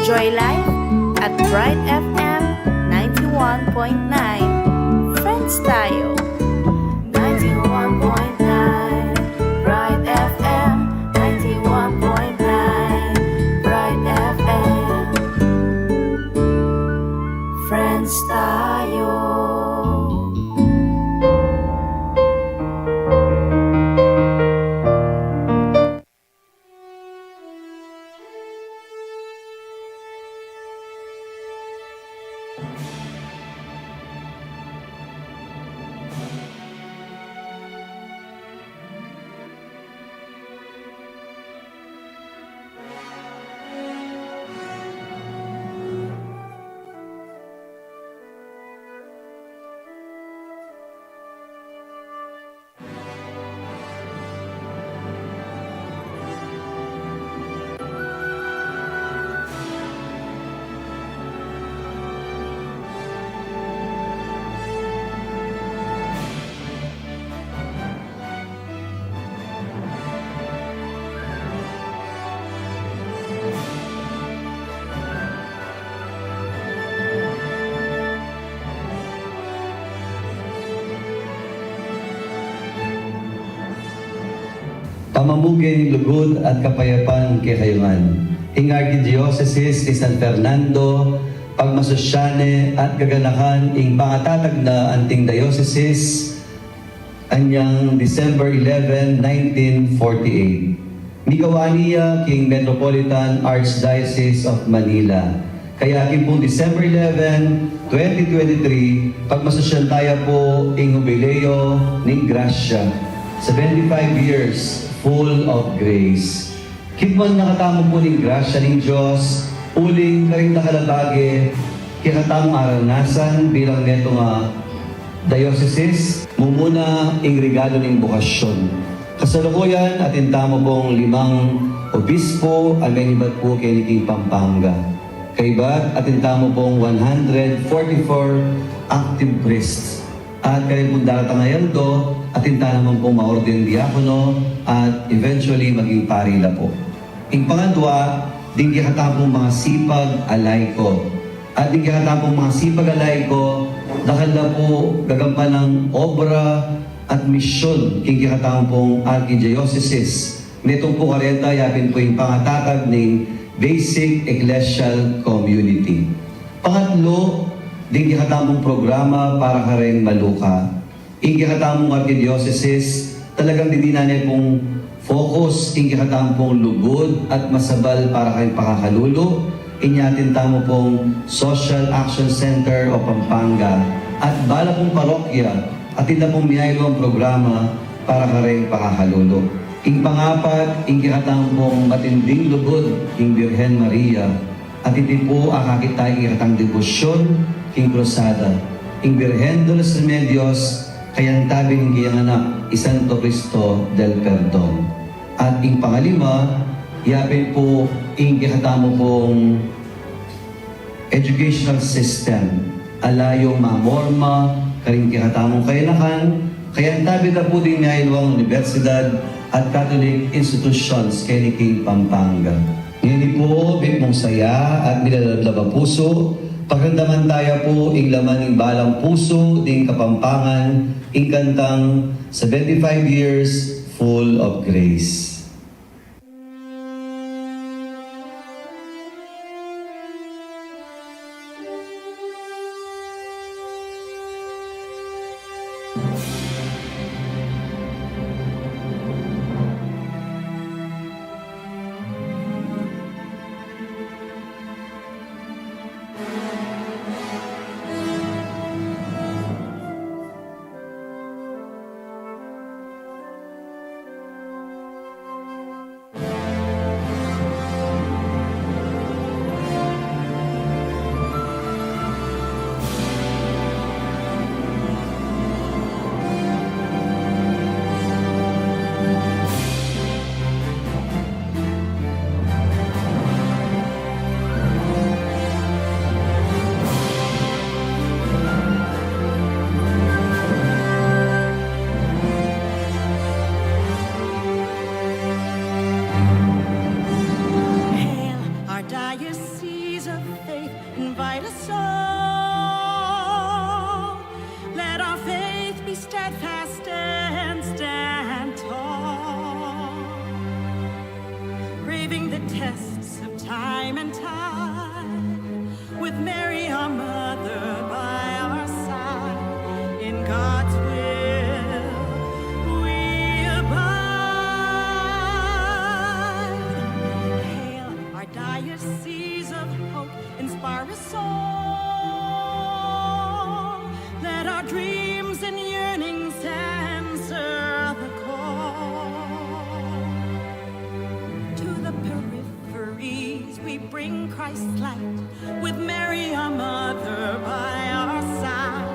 Enjoy life at Bright FM 91.9. Friends tayo. 91.9 Bright FM 91.9 Bright FM. Friends tayo. Pamamugay, lugod at kapayapaan kay kayungan. Ing Archdiocese ni San Fernando, pagmasosyane at gaganakan ing pangatatag na anting dioceses anyang December 11, 1948. Mikawaniya king Metropolitan Archdiocese of Manila. Kaya pong December 11, 2023, pagmasosyan tayo po ing jubileo ning Gracia. 75 years full of grace. Kitman nakatamo po ning grasya ning Diyos, uling karing nakalabagi, kikatamong aranasan bilang neto nga dioceses, mumuna ing regalo ning bukasyon. Kasalukuyan atin tamo pong 5 obispo, amenibat po kay King Pampanga. Kaibat atin tamo pong 144 active priests. At kayo pong daratang do, atinta naman pong ma-orden diakono at eventually maging parila po. Ing pangadwa, din kikatapong mga sipag alay ko. At din kikatapong mga sipag alay ko, dahil na po gagampan ng obra at misyon king kikatapong Archdiocese. Nitong po karenta, yapin po yung pangatatag ng Basic Ecclesial Community. Pangatlo, din kikatamong programa para ka rin maluka. Ing kikatamong Archdiocese, talagang didinanay pong focus, ing kikatamong lugod at masabal para kayong pakakalulo. Inyatin tamo pong Social Action Center o Pampanga at bala pong parokya at ina pong miyaylo ang programa para ka rin pakakalulo. Ing pangapat, ing kikatamong matinding lugod, ing Birhen Maria at iti po akakita ing kikatang debosyon king Cruzada, ing Birhen de los Remedios, kayang tabi ng kiyang anak, Isanto Cristo del Perdon. At ing pangalima, yapin po ing kikatamo pong educational system, alayong mamorma, karing kikatamong kailangan, kayang tabi na po din na iluwang universidad at Catholic institutions kay ni King Pampanga. Ngayon po, mong saya at nilalaba puso, pagkandaman tayo po ing laman ng balang puso, ding Kapampangan, ing kantang 75 years full of grace. invite us all. Let our faith be steadfast and stand tall, braving the tests of time and tide, with Mary our mother by our side. In God's will we abide. Hail our diocese of hope, inspire us all. Let our dreams and yearnings answer the call. To the peripheries we bring Christ's light, with Mary our mother by our side.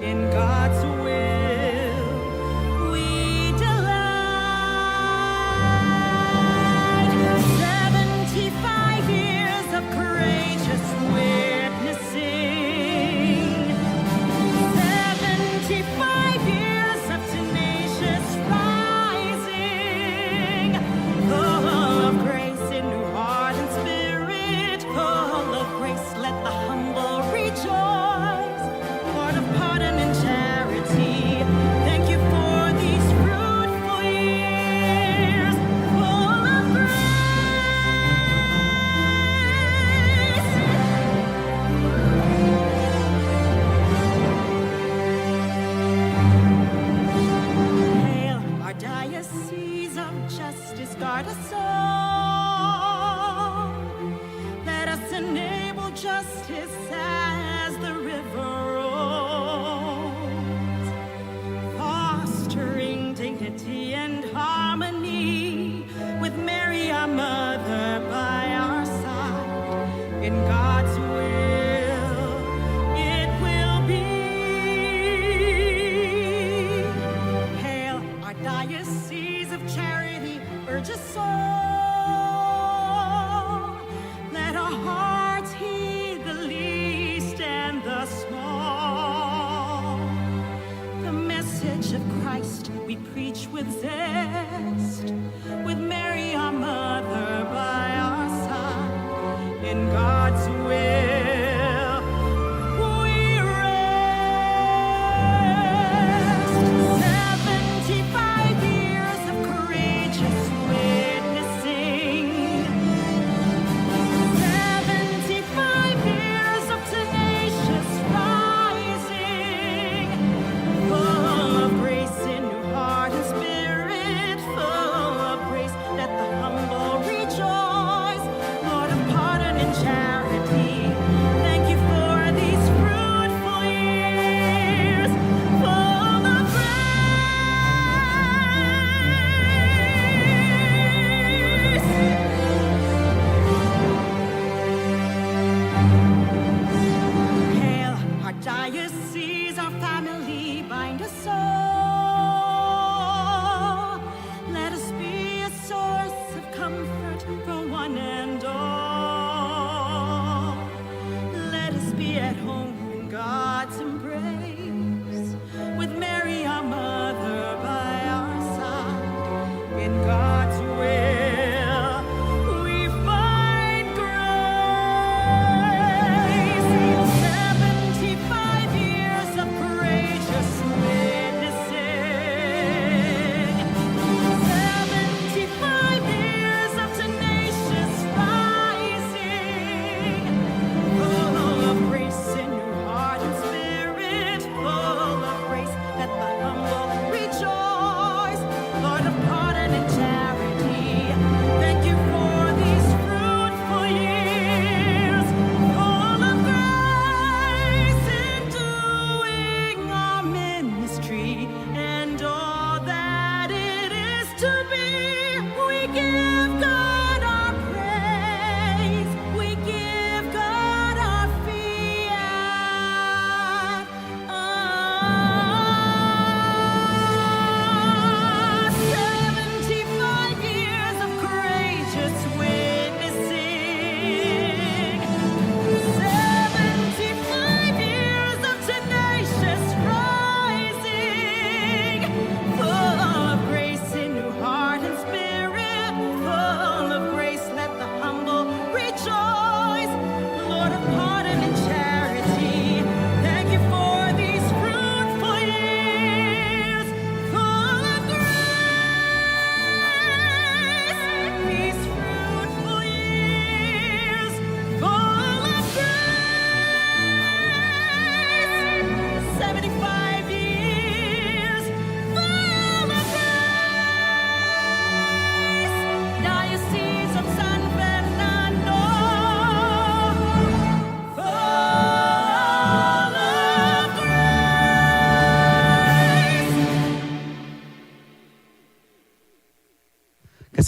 In God's will we delight. 75 years of courageous witnessing, 75 years of tenacious rising, full of grace in new heart and spirit, full of grace, let the humble rejoice. Lord of pardon and charity, thank you for these fruitful years, full of grace. Hail our diocese of justice, guard us all. Let us enable justice as the river rolls, fostering dignity and harmony, with Mary our mother by our side. In God's will it will be. Hail our diocese of charity, urge us all. Let our hearts heed the least and the small. The message of Christ we preach with zest, with Mary our mother by our side. In God's will we rest. 75 years of courageous witnessing, 75 years of tenacious rising, full of grace in new heart and spirit, full of grace, let the humble rejoice. Lord of pardon and charity, thank you for these fruitful years, full of grace. Hail our diocese, our family, bind us all. Let us be a source of comfort for one and all.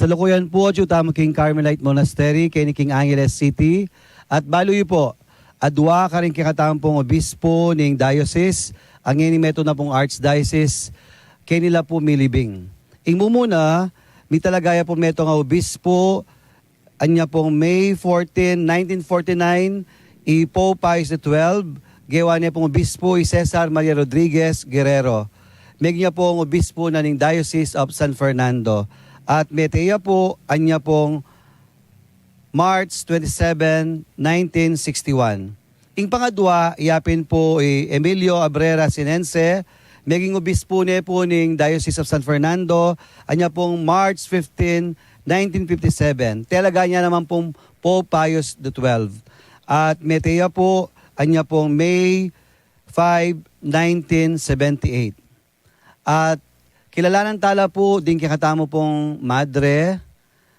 Kasalukuyan po, Chutamo King Carmelite Monastery, kini King Angeles City, at baluy po, adwa ka rin kikatampong obispo ning diocese, ang inimeto na pong archdiocese, kanila po milibing. Ing mumuna, mi talagaya po meto nga obispo, anya pong May 14, 1949, i Pope Pius XII, gawa niya pong obispo i Cesar Maria Rodriguez Guerrero. Meg niya pong obispo na ning Diocese of San Fernando. At meteya po, anya pong March 27, 1961. Ing pangadwa, iyapin po Emilio Abrera Sinense, meging obispo niya po ning Diocese of San Fernando, anya pong March 15, 1957. Talaga niya naman pong Pope Pius XII. At meteya po, anya pong May 5, 1978. At kilalanan tala po, din kikatamo pong madre,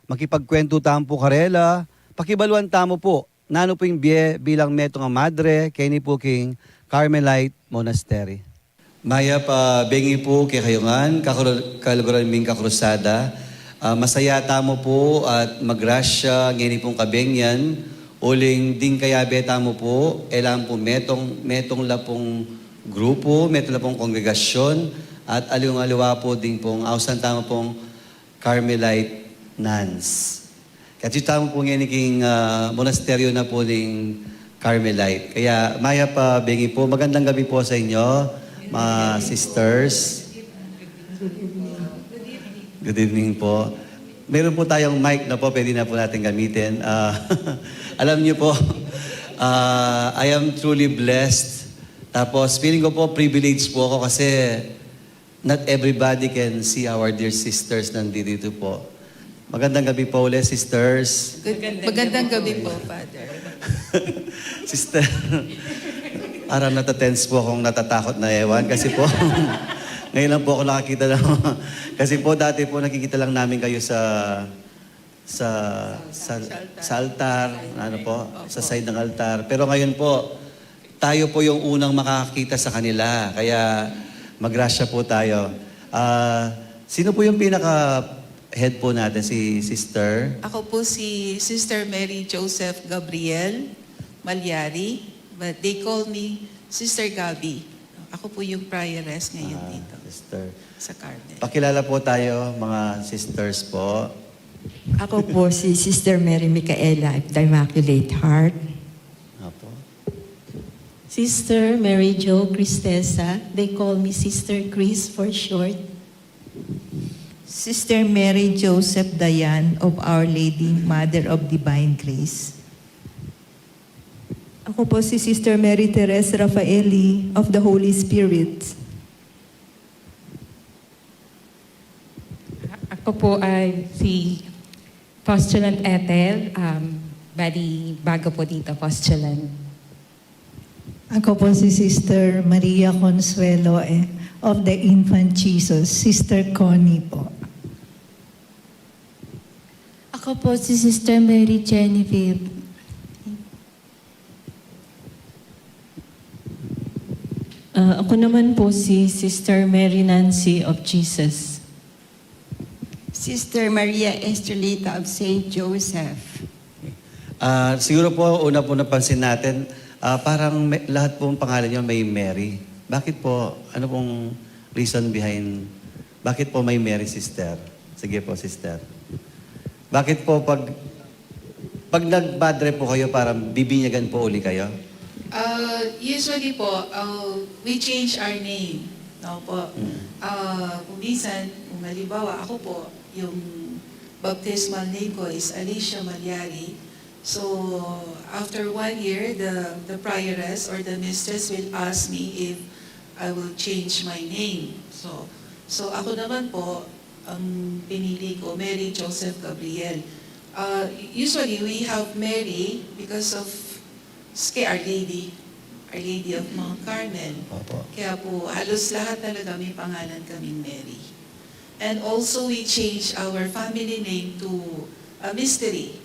makipagkwento tamo po karela, pakibaluan tamo po, nano po yung bilang meto nga madre, kay ni po King Carmelite Monastery. Maya pa bengi po kay kayungan, kaluguran ming kakrusada, masaya tamo po at magrasya, ngini pong kabengyan, uling ding kaya beta mo po, elang po metong la pong grupo, metong la pong kongregasyon, at aliwang-aliwa po din pong ausan tamo pong Carmelite nuns. Kasi tamo po ngayon king monasteryo na po ng Carmelite. Kaya maya pa bengi po, magandang gabi po sa inyo, mga sisters. Good evening po. Meron po tayong mic na po, pwede na po natin gamitin. Alam niyo po, I am truly blessed. Tapos feeling ko po, privileged po ako kasi not everybody can see our dear sisters nandito po. Magandang gabi po ulit, sisters. Magandang gabi po, Father. Sister, parang natatense po akong natatakot na ewan kasi po, ngayon lang po ako nakakita lang. Kasi po dati po nakikita lang namin kayo sa altar, ano po, sa side ng altar. Pero ngayon po, tayo po yung unang makakita sa kanila. Kaya magrasya po tayo. Sino po yung pinaka-head po natin? Si Sister? Ako po si Sister Mary Joseph Gabriel Malyari, but they call me Sister Gabi. Ako po yung prioress ngayon dito Sister. sa Carmel. Pakilala po tayo, mga sisters po. Ako po si Sister Mary Micaela of the Immaculate Heart. Apo. Sister Mary Jo Cristesa. They call me Sister Chris for short. Sister Mary Joseph Dayan of Our Lady, Mother of Divine Grace. Ako po si Sister Mary Teresa Rafaeli of the Holy Spirit. Ako po ay si Postulant Ethel. Bali, bago po dito, Postulant. Ako po si Sister Maria Consuelo of the Infant Jesus. Sister Connie po. Ako po si Sister Mary Genevieve. Ako naman po si Sister Mary Nancy of Jesus. Sister Maria Estrelita of St. Joseph. Siguro po, una po napansin natin, parang lahat pong pangalan niyo may Mary. Bakit po? Ano pong reason behind? Bakit po may Mary, sister? Sige po, sister. Bakit po pag nag-padre po kayo, parang bibinyagan po uli kayo? Usually po, we change our name. No po. Kung minsan, kung halimbawa, ako po, yung baptismal name ko is Alicia Malyari. So, after 1 year, the prioress or the mistress will ask me if I will change my name. So ako naman po, ang pinili ko, Mary Joseph Gabriel. Usually, we have Mary because of Our Lady of Mount Carmel. Opo. Kaya po, halos lahat talaga may pangalan kaming Mary. And also, we change our family name to a mystery.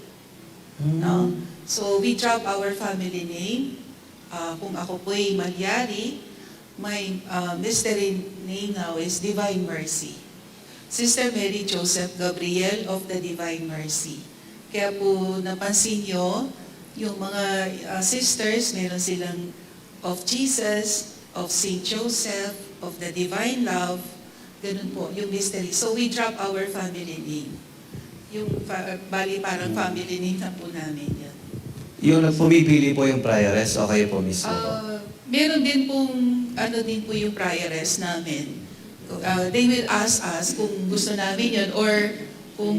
No? So, we drop our family name. Kung ako po ay Malyari, my mystery name now is Divine Mercy. Sister Mary Joseph Gabriel of the Divine Mercy. Kaya po napansin nyo, yung mga sisters, meron silang of Jesus, of Saint Joseph, of the Divine Love, ganun po, yung mystery. So we drop our family name. Yung bali parang family name na po namin yun. Yung pumipili po yung prioress, o kayo po mismo po? Meron din pong, yung prioress namin. They will ask us kung gusto namin yun or kung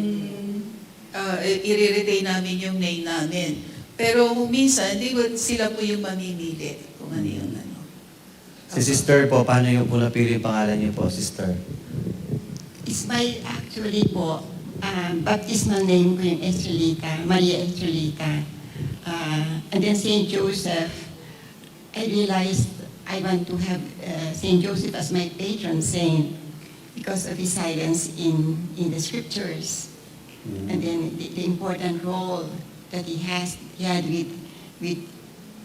i-retain namin yung name namin. Pero kung minsan, sila po yung mamimili kung ano yung ano. Si sister po, paano yung po napili yung pangalan niyo po, sister? It's my actually po, baptismal name ko yung Estrelita, Maria Estrelita. And then Saint Joseph, I realized I want to have Saint Joseph as my patron saint because of his silence in the scriptures. And then the important role that he had with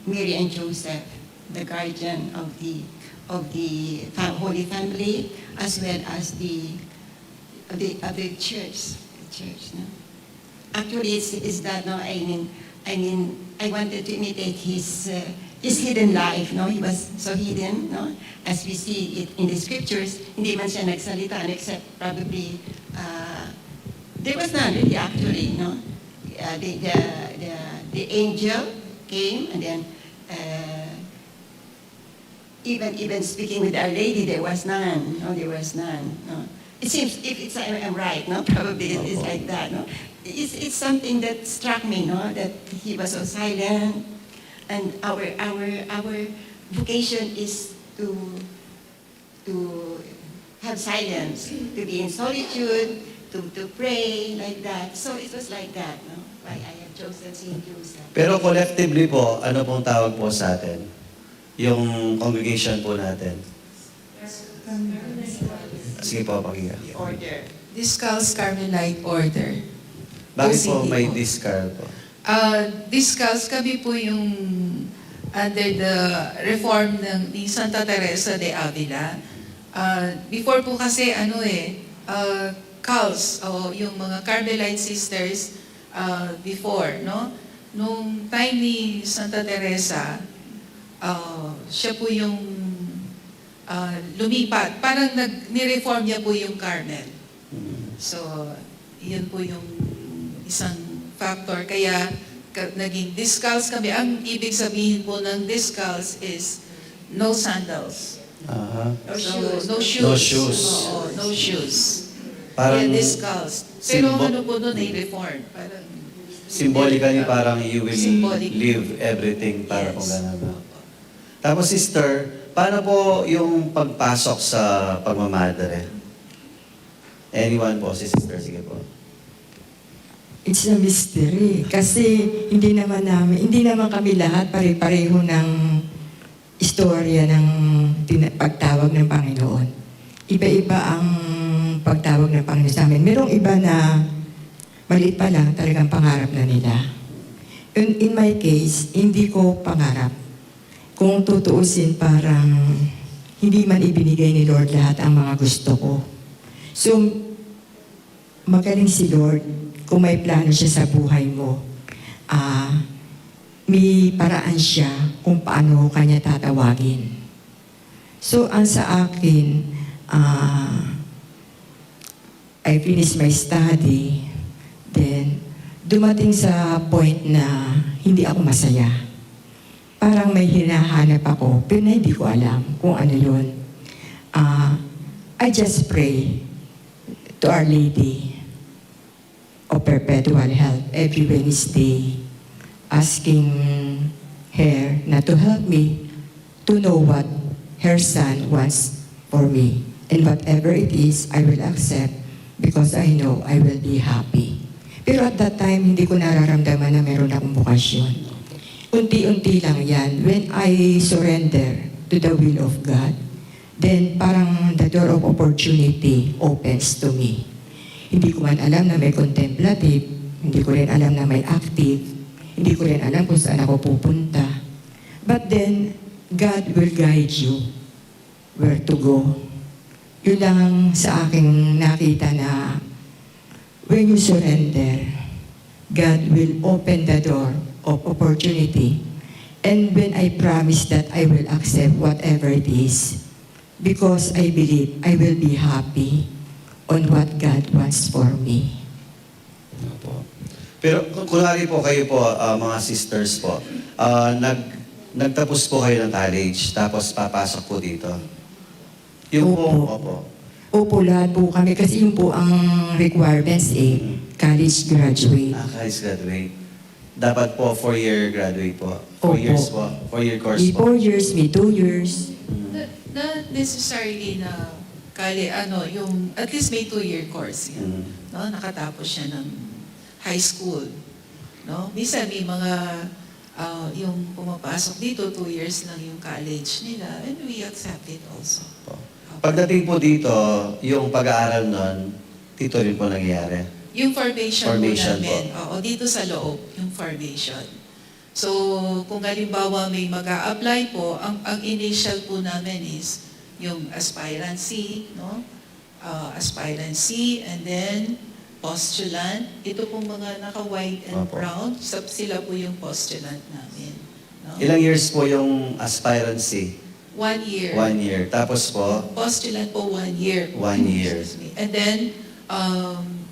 Mary and Joseph, the guardian of the Holy Family, as well as the church. The church, no? Actually, it's that, no. I mean, I wanted to imitate his hidden life, no? He was so hidden, no? As we see it in the scriptures, hindi man siya nagsalita, except probably there was none really actually, no? The angel came, and then even speaking with Our Lady, there was none. No, there was none. No. It seems, if I'm right, no, probably it is like that. No, it's something that struck me, no, that he was so silent, and our vocation is to have silence, to be in solitude, to pray like that. So it was like that, no? Why I have chosen Saint Joseph. Pero collectively po, ano pong tawag po sa atin? Yung congregation po natin. Sige po, pakinggan. Order. Discalced Carmelite Order. Bakit po OCD may po. discal po? Discalced kami po yung under the reform ni Santa Teresa de Avila. Before po kasi Cals, o yung mga Carmelite sisters before, no? Nung time ni Santa Teresa, siya po yung lumipat. Parang ni-reform niya po yung Carmel. So, yun po yung isang factor. Kaya naging discalced kami. Ang ibig sabihin po ng discalced is no sandals. No shoes. No shoes. No shoes. Oo, no shoes. Parang Kaya discalced. Pero ano po doon ay reform. Parang symbolically parang you will Symbolic. leave everything para Yes. kung gano'n. Tapos sister, paano po yung pagpasok sa pagmamadre? Anyone po, si sister, sige po. It's a mystery. Kasi hindi naman kami lahat pare-pareho ng istorya ng pagtawag ng Panginoon. Iba-iba ang pagtawag ng Panginoon sa amin. Merong iba na maliit pa lang, talagang pangarap na nila. In my case, hindi ko pangarap. Kung tutuusin, parang hindi man ibinigay ni Lord lahat ang mga gusto ko. So, magaling si Lord kung may plano siya sa buhay mo. May paraan siya kung paano kanya tatawagin. So, ang sa akin, I finished my study, then dumating sa point na hindi ako masaya. Parang may hinahanap ako, pero hindi ko alam kung ano yun. I just pray to Our Lady of Perpetual Help every Wednesday, asking her na to help me to know what her son wants for me. And whatever it is, I will accept because I know I will be happy. Pero at that time, hindi ko nararamdaman na meron akong bukasyon. Unti-unti lang yan. When I surrender to the will of God, then parang the door of opportunity opens to me. Hindi ko man alam na may contemplative, hindi ko rin alam na may active, hindi ko rin alam kung saan ako pupunta. But then, God will guide you where to go. Yun lang sa aking nakita na when you surrender, God will open the door of opportunity. And when I promise that I will accept whatever it is, because I believe I will be happy on what God wants for me. Opo. Pero kunwari po kayo po, mga sisters po, nagtapos po kayo ng college, tapos papasok po dito. Yung po, opo. Opo, lahat po kami. Kasi yun po ang requirements college graduate. College graduate. Dapat po 4-year graduate po. 4 Opo. years po. 4-year course May po. 4 years, may 2 years. Not necessarily na yung at least may 2-year course yan. No, nakatapos siya ng high school. No? Minsan may mga yung pumapasok dito 2 years lang yung college nila, and we accept it also. Pagdating po dito, yung pag-aaral nun, dito rin po nangyayari. Yung formation Formation po namin, oo, dito sa loob, yung formation. So, kung halimbawa may mag-a-apply po, ang initial po namin is yung aspirancy, no? Aspirancy, and then postulant. Ito pong mga naka-white and Opo. brown, sila po yung postulant namin. No? Ilang years po yung aspirancy? 1 year. 1 year. Tapos po, Postulant po 1 year. 1 year. Excuse me. And then,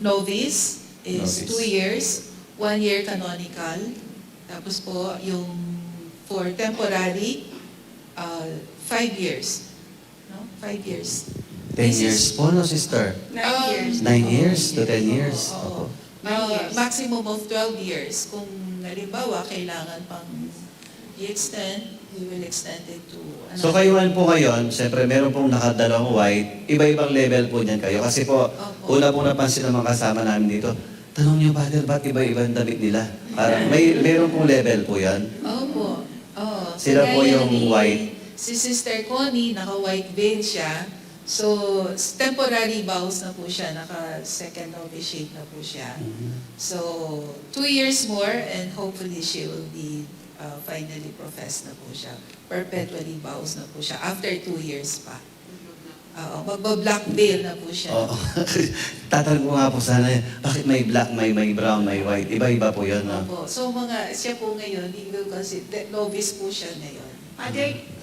novice is Novice. 2 years, 1 year canonical. Tapos po, yung for temporary, 5 years. No? 5 years. 10 years po, no, sister? 9 9 years to 10 years. Oo. Opo. Maximum of 12 years. Kung halimbawa, kailangan pang i-extend, we will extend it to So kayuhan po ngayon, siyempre meron pong nakadalawang white, iba-ibang level po niyan kayo. Kasi po, Opo. una pong napansin ng mga kasama namin dito, tanong niyo, Father, ba't iba-ibang damit nila? Parang meron pong level po yan. Opo. Oo. Sila po Kagaya yung ni white. Si Sister Connie, naka-white veil siya. So, temporary vows na po siya. Naka-second novitiate na po siya. So, 2 years more and hopefully she will be finally professed na po siya. Perpetually vows na po siya. After 2 years pa. Magba-black veil na po siya. Oo. Tatanong ko nga po sana, bakit may black, may brown, may white? Iba-iba po yun, no? Opo. So, siya po ngayon, kasi novice po siya ngayon.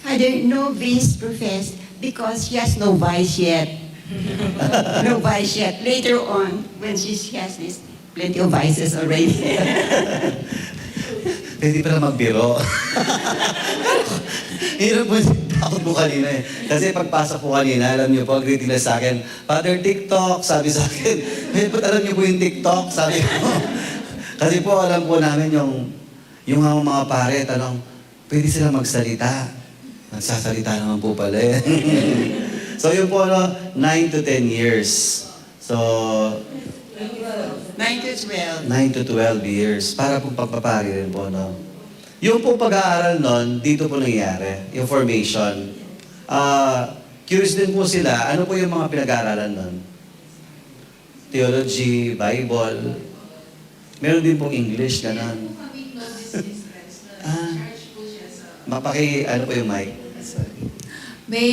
Father, no vice professed because she has no vice yet. No vice yet. Later on, when she has this, plenty of vices already. Pwede pala magbiro. Hirap mo takot mo kanina eh. Kasi pagpasok po kanina, alam niyo po, greeting na sa akin, Father TikTok, sabi sa akin. Ba't alam niyo po yung TikTok? Sabi ko. Kasi po alam po namin yung mga pare, tanong, pwede sila magsalita. Nagsasalita naman po pala eh. So yun po, 9 to 10 years. So, 9 to 12. 9 to 12 years. Para pong pagpapari rin po, no? Yung pong pag-aaral nun, dito po nangyayari, yung formation. Curious din po sila, ano po yung mga pinag-aaralan nun? Theology, Bible, meron din pong English, ganon. Ano po yung mic? Sorry. May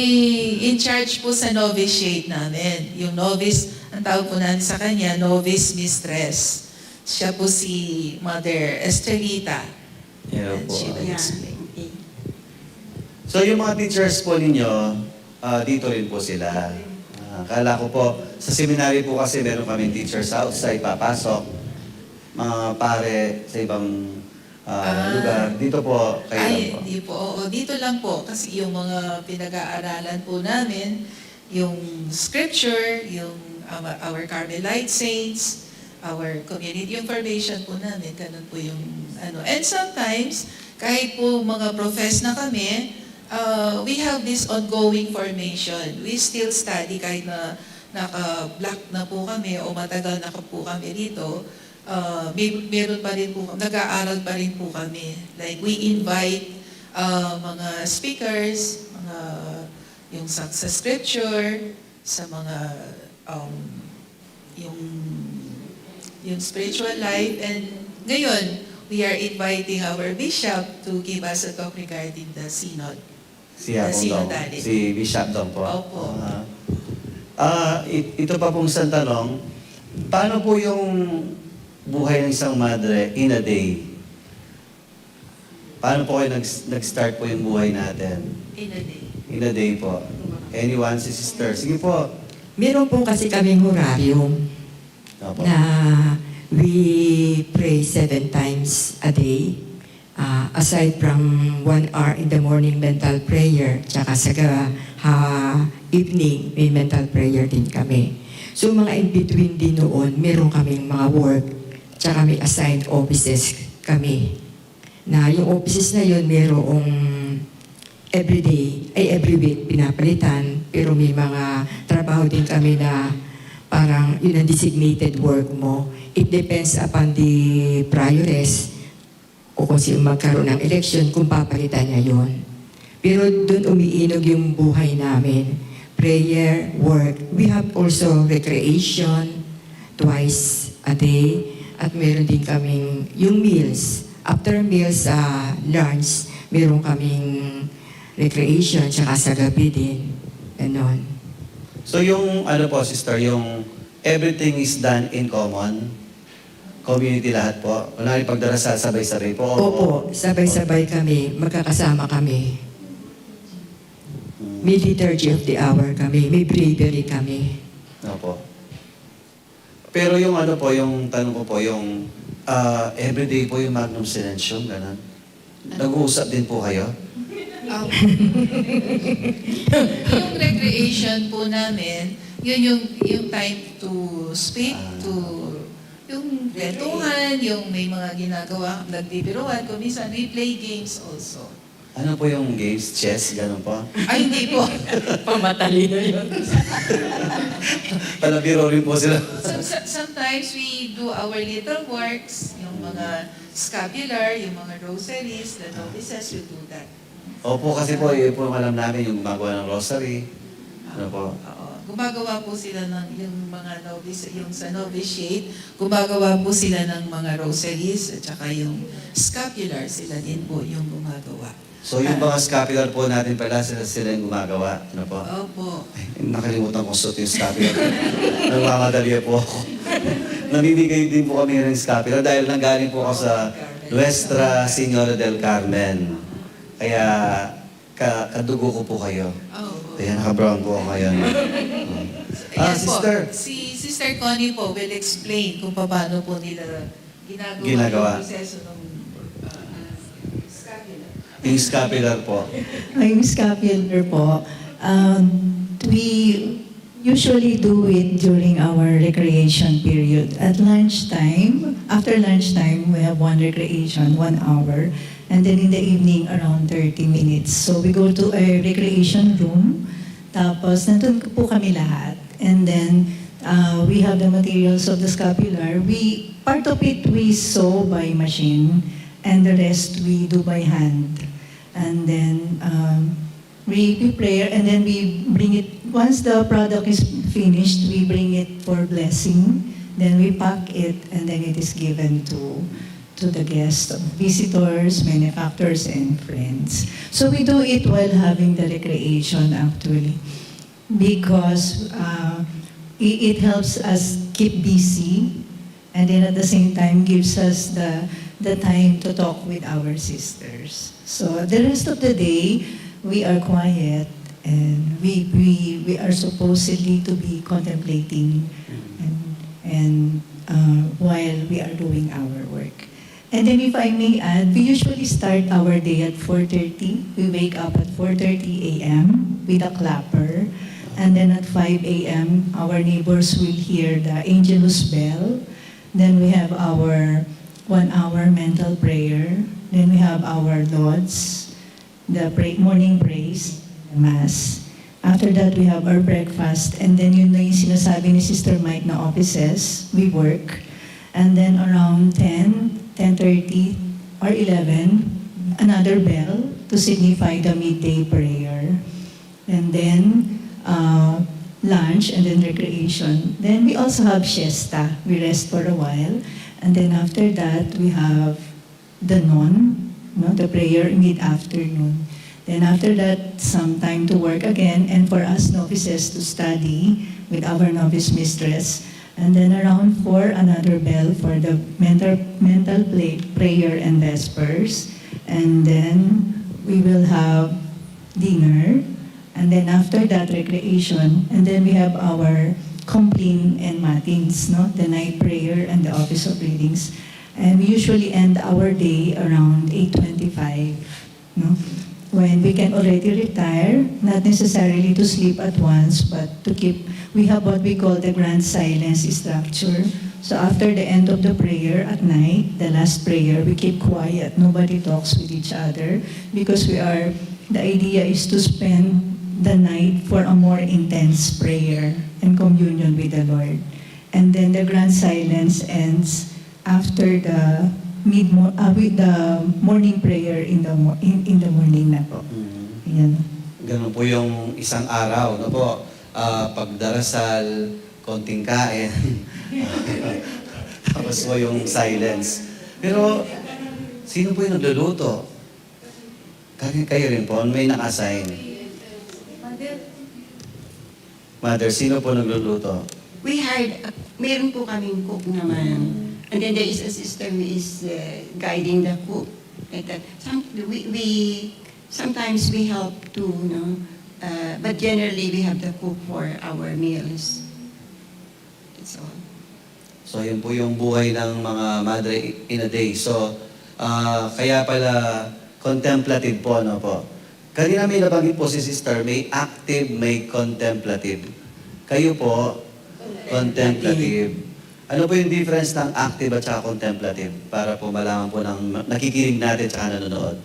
in charge po sa novitiate namin. Yung novice, ang tawag po namin sa kanya, novice mistress. Siya po si Mother Estrelita. Yeah And po. she will Yeah. explain. So yung mga teachers po ninyo, dito rin po sila. Akala ko po, sa seminary po kasi meron kami teachers outside, papasok. Mga pare sa ibang lugar. Dito po, kayo lang po. Hindi po. Oo, dito lang po. Kasi yung mga pinag-aaralan po namin, yung scripture, yung our Carmelite saints, our community information po namin, ganun po yung ano. And sometimes, kahit po mga profess na kami, we have this ongoing formation. We still study kahit na naka-black na po kami o matagal na po kami dito. Meron pa rin po, nag-aaral pa rin po kami. Like we invite mga speakers, yung sa scripture, sa mga yung spiritual life, and ngayon we are inviting our bishop to give us a talk regarding the synod. Si Bishop Dong po. Opo. Ito pa pong isang tanong. Paano po yung buhay ng isang madre in a day? Paano po kayo nag-start po yung buhay natin? In a day. In a day po. Anyone, si sister? Sige po. Meron po kasi kaming horarium Opo. na we pray 7 times a day. Aside from 1 hour in the morning mental prayer, tsaka sa evening may mental prayer din kami. So mga in-between din noon, meron kaming mga work, tsaka may assigned offices kami. Na yung offices na yun, merong every week pinapalitan, pero may mga trabaho din kami na parang yun ang designated work mo. It depends upon the prioress o kung sino magkaroon ng election, kung papalitan niya yun. Pero doon umiinog yung buhay namin. Prayer, work. We have also recreation twice a day. At meron din kaming yung meals. After meals, lunch, meron kaming recreation, tsaka sa gabi din. Ganon. So yung ano po, sister, yung everything is done in common? Community lahat po? Wala rin pagdarasal, sabay-sabay po? Opo, sabay-sabay kami, magkakasama kami. May liturgy of the hour kami, may bravery kami. Opo. Pero yung ano po, yung tanong ko po, yung everyday po yung Magnum Silentium, gano'n? Nag-uusap din po kayo? Yung recreation po namin, yun yung time to speak, to yung kwentuhan, yung may mga ginagawa, nagbibiruan, kung minsan we play games also. Ano po yung games? Chess? Gano'n po? Ay, hindi po. Pamatalino yun. Palabiro rin po sila. Sometimes we do our little works, yung mga scapular, yung mga rosaries, the novices will do that. Opo, kasi po, yun po alam namin yung gumagawa ng rosary. Ano po? Oo. Gumagawa po sila ng yung mga novice, yung sa novitiate, gumagawa po sila ng mga rosaries at saka yung scapular, sila din po yung gumagawa. So yung mga scapular po natin pala, sila yung gumagawa. Ano po? Opo. Ay, nakalimutan kong suot yung scapular. Nagmamadali po ako. Namimigay din po kami ng scapular dahil nanggaling po ako sa Nuestra Señora del Carmen. Kaya kadugo ko po kayo. Kaya naka-brown po ako ngayon. Ayan sister. Po, si Sister Connie po will explain kung paano po nila Ginagawa. yung proseso ng scapular. Yung scapular po. Yung scapular po, we usually do it during our recreation period. At lunchtime, after lunchtime, we have one recreation, 1 hour. And then in the evening, around 30 minutes. So we go to a recreation room. Tapos, nandun po kami lahat. And then, we have the materials of the scapular. Part of it we sew by machine. And the rest we do by hand. And then, we pray. And then we bring it, once the product is finished, we bring it for blessing. Then we pack it, and then it is given to the guests, visitors, benefactors, and friends. So we do it while having the recreation actually, because it helps us keep busy, and then at the same time gives us the time to talk with our sisters. So the rest of the day, we are quiet, and we are supposedly to be contemplating and while we are doing our work. And then if I may add, we usually start our day at 4:30. We wake up at 4:30 a.m. with a clapper. And then at 5 a.m., our neighbors will hear the Angelus bell. Then we have our 1 hour mental prayer. Then we have our Lauds, the morning praise, the Mass. After that, we have our breakfast. And then yun na yung sinasabi ni Sister Mike na offices, we work. And then around 10:30 or 11, another bell to signify the midday prayer. And then lunch and then recreation. Then we also have siesta. We rest for a while. And then after that, we have the noon, the prayer mid-afternoon. Then after that, some time to work again, and for us novices to study with our novice mistress. And then around 4, another bell for the mental prayer and vespers. And then we will have dinner. And then after that, recreation. And then we have our compline and matins, no? The night prayer and the office of readings. And we usually end our day around 8:25, no? When we can already retire, not necessarily to sleep at once, but to keep, we have what we call the grand silence structure. So after the end of the prayer at night, the last prayer, we keep quiet. Nobody talks with each other because the idea is to spend the night for a more intense prayer and communion with the Lord. And then the grand silence ends after the with the morning prayer in the morning na po. Yan. Ganun po yung isang araw, no po? Pagdarasal, konting kain, tapos po yung silence. Pero, sino po yung nagluluto? Kayo rin po, may naka-assign. Mother, sino po nagluluto? We hired, meron po kaming cook naman. And then there is a sister who is guiding the cook. Like that. Sometimes we help too, no? But generally we have the cook for our meals. That's all. So, yun po yung buhay ng mga mother in a day. So, kaya pala contemplative po, no po? Kanina may nabanggit po si sister, may active, may contemplative. Kayo po, contemplative. Ano po yung difference ng active at saka contemplative? Para po malaman po ng nakikinig natin at saka nanonood.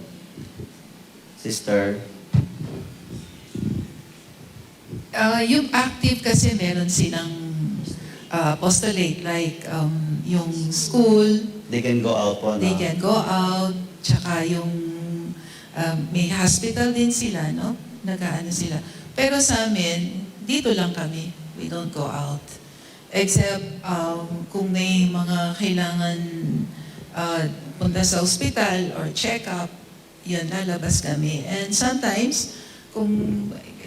Sister? Yung active kasi meron silang apostolate, like yung school, They can go out po, no? they can go out, tsaka yung may hospital din sila, no? Nag-aano sila. Pero sa amin, dito lang kami. We don't go out. Except kung may mga kailangan punta sa ospital or check-up, yun, lalabas kami. And sometimes, kung,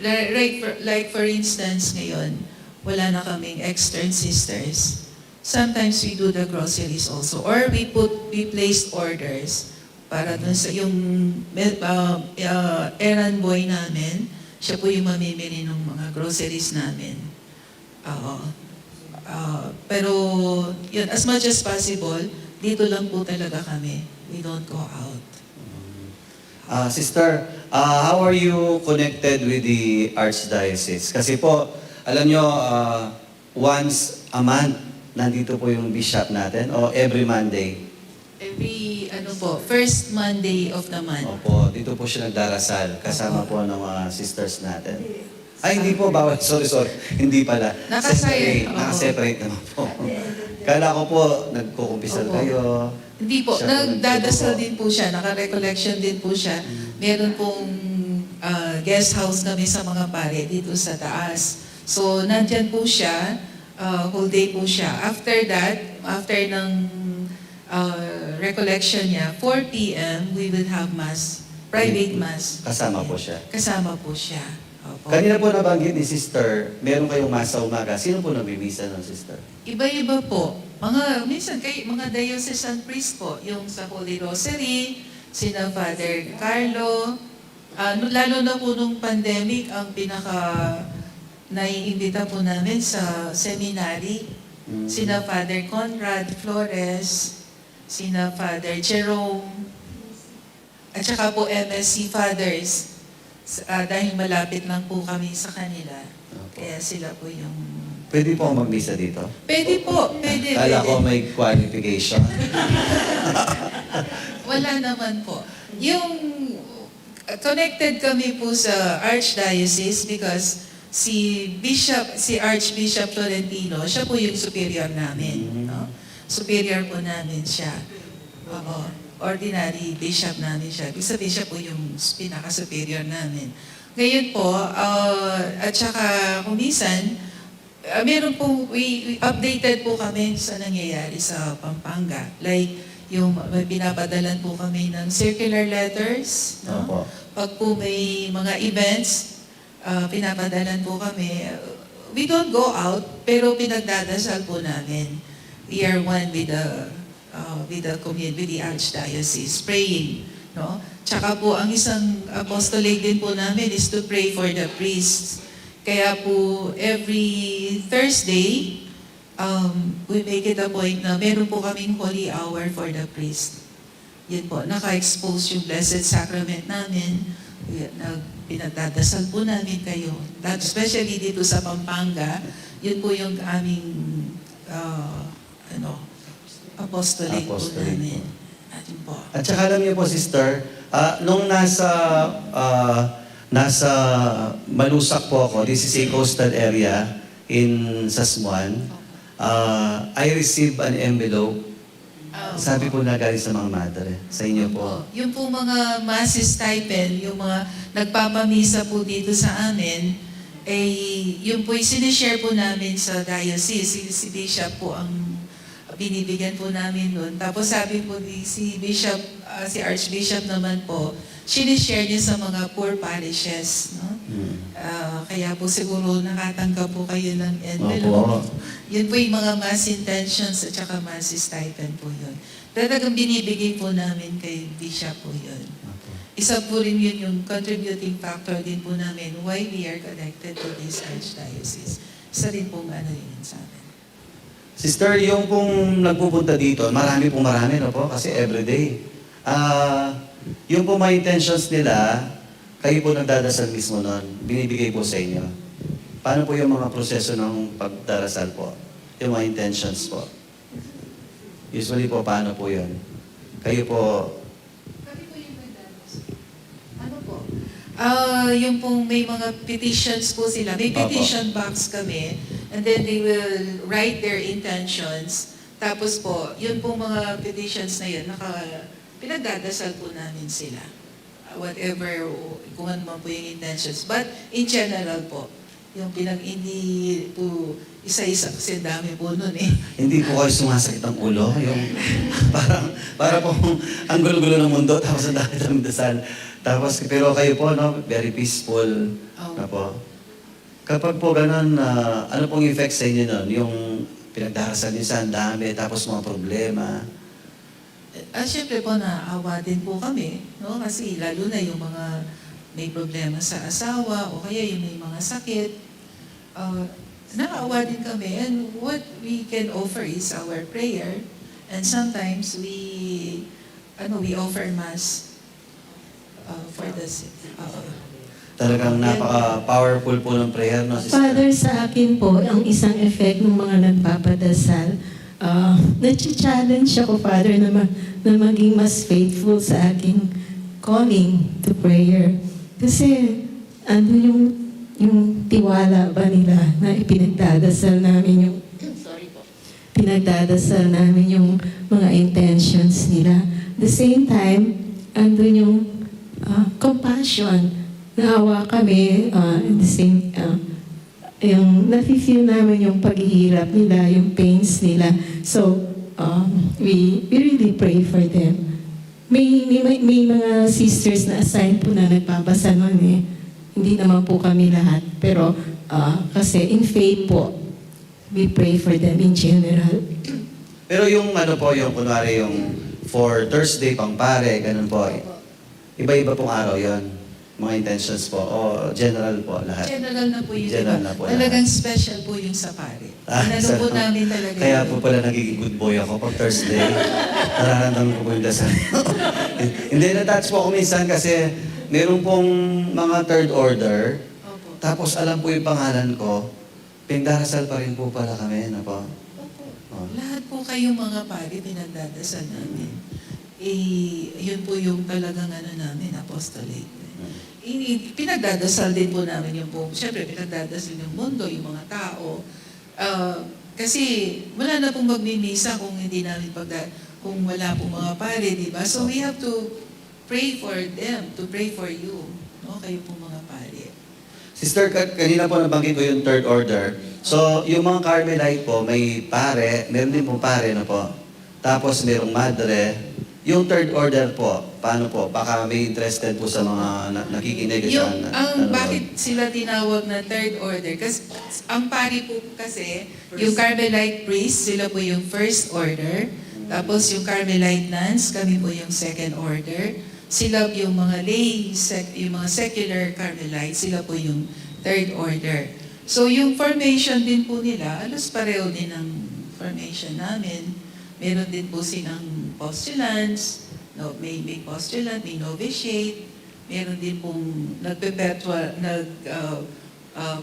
like for instance ngayon, wala na kaming extern sisters. Sometimes we do the groceries also. Or we placed orders para dun sa yung errand boy namin, siya po yung mamimili ng mga groceries namin. Pero yun, as much as possible, dito lang po talaga kami. We don't go out. Sister, how are you connected with the Archdiocese? Kasi po, alam nyo, once a month, nandito po yung bishop natin, o every Monday? First Monday of the month. Opo, dito po siya nagdarasal, kasama po ng mga sisters natin. Ay, hindi po, bawal. Sorry. Hindi pala. Nakaseparate naman po. Kala ko po, nagkukumpisal kayo. Hindi po, Siya po nagdadasal din po siya, naka-recollection din po siya. Meron pong guest house kami sa mga pare dito sa taas. So, nandyan po siya, whole day po siya. After that, after ng recollection niya, 4 p.m., we will have mass, private mass. Kasama po siya. Kasama po siya. Opo. Kanina po nabanggit ni sister, meron kayong masa umaga. Sino po nabibisa ng sister? Iba-iba po. Minsan mga diocesan priest po, yung sa Holy Rosary, sina Father Carlo, lalo na po nung pandemic, ang naiimbita po namin sa seminary, sina Father Conrad Flores, sina Father Jerome, at saka po MSC Fathers, dahil malapit lang po kami sa kanila. Kaya sila po yung... Pwede po ako magbisa dito? Pwede po, pwede. Kala ko may qualification. Wala naman po. Yung connected kami po sa Archdiocese because si Archbishop Tolentino, siya po yung superior namin. No? Superior po namin siya. Ordinary bishop namin siya. Ibig sabihin siya po yung pinaka-superior namin. Ngayon po, at saka kung minsan, meron po, we updated po kami sa nangyayari sa Pampanga. Like, yung may pinapadalan po kami ng circular letters, no? Opo. Pag po may mga events, pinapadalan po kami. We don't go out, pero pinagdadasal po namin. We are one with the community, with the Archdiocese, praying, no? Tsaka po, ang isang apostolate din po namin is to pray for the priests. Kaya po, every Thursday, we make it a point na meron po kaming holy hour for the priest. Yun po, naka-expose yung Blessed Sacrament namin. Pinagdadasal po namin kayo. Especially dito sa Pampanga, yun po yung aming apostolate po namin. At yun po. At saka alam niyo po, sister, nung nasa Malusak po ako, this is a coastal area in Sasmuan, I received an envelope. Sabi po na galing sa mga madre, sa inyo po. Yung po mga mass stipend, yung mga nagpapamisa po dito sa amin, yung po sinishare po namin sa diocese. Si Bishop po ang binibigyan po namin nun. Tapos sabi po si Bishop, si Archbishop naman po, sinishare niya sa mga poor parishes. No? Kaya po siguro nakatanggap po kayo ng envelope. Yun po yung mga mass intentions at saka mass stipend po yun. Talagang binibigay po namin kay Bishop po yun. Isa po rin yun yung contributing factor din po namin why we are connected to this Archdiocese. Isa rin pong yun sa amin. Sister, yung pong nagpupunta dito, marami, no po? Kasi everyday. Yung po mga intentions nila, kayo po nagdadasal mismo nun, binibigay po sa inyo. Paano po yung mga proseso ng pagdarasal po? Yung mga intentions po? Usually po, paano po yun? Kayo po... Kami po yung nagdadasal. Ano po? Yung pong may mga petitions po sila. May petition box kami. And then they will write their intentions. Tapos po, yun pong mga petitions na yun, pinagdadasal po namin sila. Whatever, kung ano man po yung intentions. But in general po, yung hindi po isa-isa kasi dami po nun eh. Hindi po kayo sumasakit ang ulo. Yung para po ang gulo-gulo ng mundo, tapos ang dami dasal. Tapos, pero kayo po, no, very peaceful. Na po. Kapag po ganun, ano pong effect sa inyo nun? Yung pinagdarasal niyo sa dami, tapos mga problema. Siyempre po, naawa din po kami. No? Kasi lalo na yung mga may problema sa asawa o kaya yung may mga sakit. Naawa din kami. And what we can offer is our prayer. And sometimes we offer Mass for the sick. Talagang napaka-powerful po ng prayer, no, sister? Father, sa akin po, ang isang effect ng mga nagpapadasal, na-challenge ako, Father, na maging mas faithful sa aking calling to prayer. Kasi, yung tiwala ba nila na ipinagdadasal namin yung mga intentions nila. At the same time, andun yung compassion. Naawa kami, yung nafe-feel namin yung paghihirap nila, yung pains nila. So, we really pray for them. May mga sisters na assigned po na nagbabasa nun eh. Hindi naman po kami lahat. Pero kasi in faith po, we pray for them in general. Pero yung yung kunwari yung for Thursday pang pare, ganun po. Iba-iba pong araw yon. Mga intentions po, o general po lahat? General na po yun. General na po Talagang lahat. special po yung sa pare. Po namin talaga. Kaya po pala nagiging good boy ako pag Thursday. Nararamdaman ko po yung dasal. Hindi, na-touch po ako minsan kasi meron pong mga third order. Opo. Tapos alam po yung pangalan ko. Pinagdarasal pa rin po pala kami. Ano po? Oh. Lahat po kayong mga pare pinagdadasal namin. Yun po yung talagang namin, apostolate. Pinagdadasal din po namin yung po, siyempre pinagdadasal yung mundo, yung mga tao. Kasi wala na pong magmimisa kung hindi namin kung wala pong mga pare, di ba? So we have to pray for them, to pray for you, no? Kayo pong mga pare. Sister, kanina po nabanggit ko yung third order. So, yung mga Carmelite po, may pare, meron din pong pare, no po? tapos merong madre. Yung third order po, paano po? Baka may interested po sa mga nakikinig. Yung, nanonood. bakit sila tinawag na third order? Kasi ang pari po kasi, yung Carmelite priest, sila po yung first order. Tapos yung Carmelite nuns, kami po yung second order. Sila yung mga lay, yung mga secular Carmelites, sila po yung third order. So yung formation din po nila, alos pareho din ang formation namin. Meron din po silang postulants, no, may postulant, may novitiate, meron din pong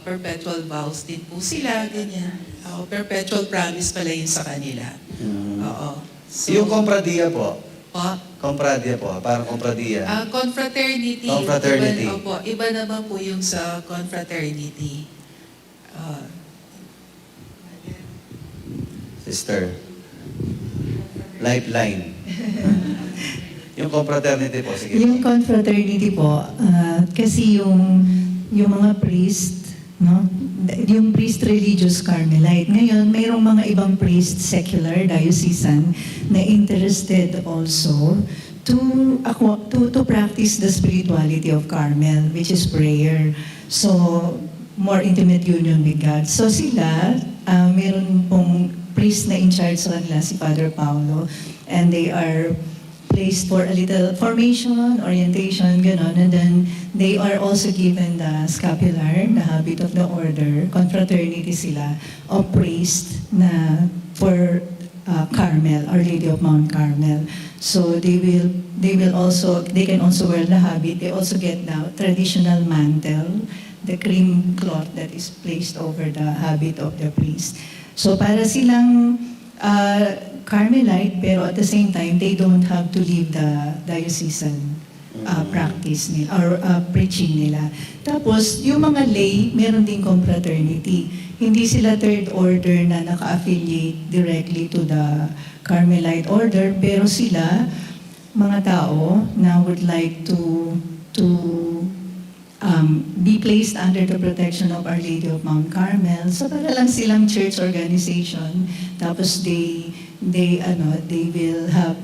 perpetual vows din po sila, ganyan. Perpetual promise pala yun sa kanila. Oo. So, Yung compradia po, po, compradia po, parang compradia. confraternity. Confraternity. Iba naman po yung sa confraternity. Sister. Lifeline. Yung confraternity po, sige. Yung confraternity po, kasi yung mga priest, no? Yung priest religious Carmelite. Ngayon, mayroong mga ibang priest, secular, diocesan, na interested also to practice the spirituality of Carmel, which is prayer. So, more intimate union with God. So sila, meron pong priest na in charge sa kanila, si Father Paulo, and they are placed for a little formation, orientation, gano'n, and then they are also given the scapular, the habit of the order, confraternity sila, of priest na for Carmel, Our Lady of Mount Carmel. So they can also wear the habit. They also get the traditional mantle, the cream cloth that is placed over the habit of the priest. So para silang Carmelite, pero at the same time, they don't have to leave the diocesan practice nila, or preaching nila. Tapos, yung mga lay, meron din confraternity. Hindi sila third order na naka-affiliate directly to the Carmelite order, pero sila, mga tao na would like to be placed under the protection of Our Lady of Mount Carmel. So para lang silang church organization. Tapos they will have